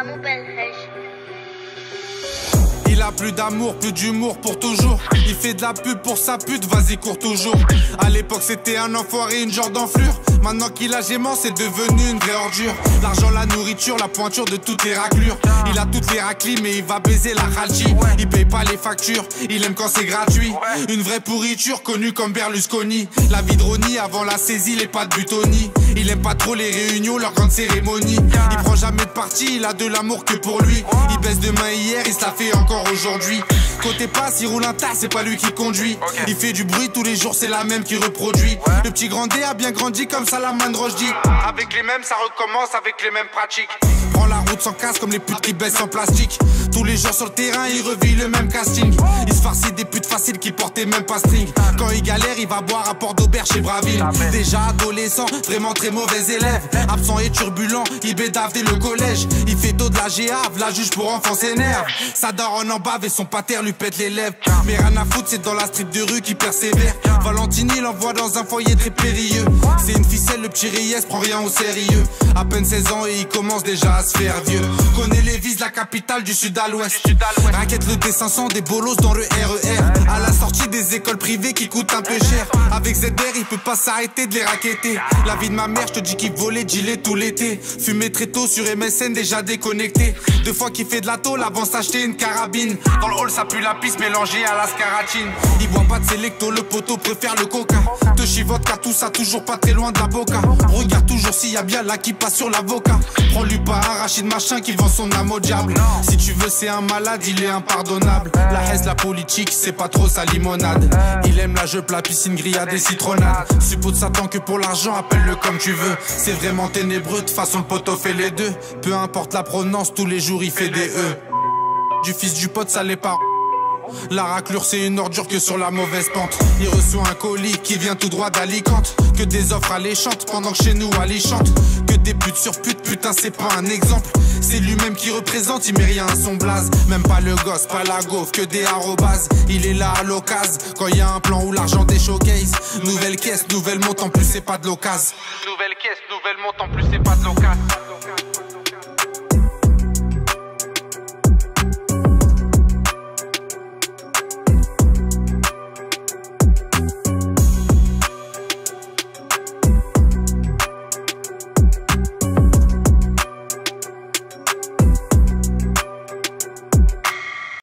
à mon bel Rèche. Il a plus d'amour, plus d'humour pour toujours. Il fait de la pub pour sa pute, vas-y cours toujours. À l'époque c'était un enfoiré, une genre d'enflure. Maintenant qu'il a gément, c'est devenu une vraie ordure. L'argent, la nourriture, la pointure de toutes les raclures. Il a toutes les raclis mais il va baiser la khalchi. Il paye pas les factures, il aime quand c'est gratuit. Une vraie pourriture connue comme Berlusconi. La vie de Ronnie avant la saisie, les pas de Butoni. Il aime pas trop les réunions, leurs grandes cérémonies. Il prend jamais de parti, il a de l'amour que pour lui. Il baisse demain hier, il se la fait encore aujourd'hui. Côté passe, il roule un tas, c'est pas lui qui conduit. Il fait du bruit tous les jours, c'est la même qui reproduit. Le petit Grandé a bien grandi comme Salman Rushdie. Avec les mêmes, ça recommence avec les mêmes pratiques. Prend la route sans casse comme les putes qui baissent en plastique. Tous les jours sur le terrain, il revit le même casting. Il se farcit des putes faciles qui portaient même pas string. Quand il galère, il va boire à Port d'Aubert chez Braville. Déjà adolescent, vraiment très mauvais élève. Absent et turbulent, il bédave dès le collège. Il fait tôt de la GAV, la juge pour enfants s'énerve. Sa daronne en bave et son pater lui pète les lèvres. Mais rien à foutre, c'est dans la street de rue qui persévère. Valentine, il l'envoie dans un foyer très périlleux. C'est une ficelle, le petit Reyes prend rien au sérieux. À peine 16 ans et il commence déjà à se faire vieux. Connaît les vises, la capitale du sud à l'ouest. Raquette le D500, des bolos dans le RER. À la sortie des écoles privées qui coûtent un peu cher. Avec ZR, il peut pas s'arrêter de les raqueter. La vie de ma mère, je te dis qu'il volait gilet tout l'été. Fumé très tôt sur MSN, déjà déconnecté. 2 fois qu'il fait de la tôle avant s'acheter une carabine. Dans le hall, ça pue la pisse mélangée à la scaratine. Il boit pas de sélecto, le poteau préfère le coca. Te chivote car tout ça, toujours pas très loin de la boca. Regarde toujours s'il y a bien là qui passe sur l'avocat. Prends-lui pas un Rachid machin qui vend son âme au diable. Si tu veux, c'est un malade, il est impardonnable. La haise, la politique, c'est pas trop sa limonade. Il aime la jupe, la piscine, grillade et citronnade. Suppôt de Satan que pour l'argent, appelle-le comme tu veux. C'est vraiment ténébreux, de façon le poteau fait les deux. Peu importe la provenance, tous les jours il fait des E. Du fils du pote, ça l'est pas. La raclure c'est une ordure que sur la mauvaise pente. Il reçoit un colis qui vient tout droit d'Alicante. Que des offres alléchantes pendant que chez nous Ali chante. Que des putes sur putes, putain c'est pas un exemple. C'est lui-même qui représente, il met rien à son blaze. Même pas le gosse, pas la gaufre, que des arrobases. Il est là à l'occasion, quand il y a un plan où l'argent des showcase. Nouvelle caisse, nouvelle monte, en plus c'est pas de l'occasion. Nouvelle caisse, nouvelle monte, en plus c'est pas de l'occasion.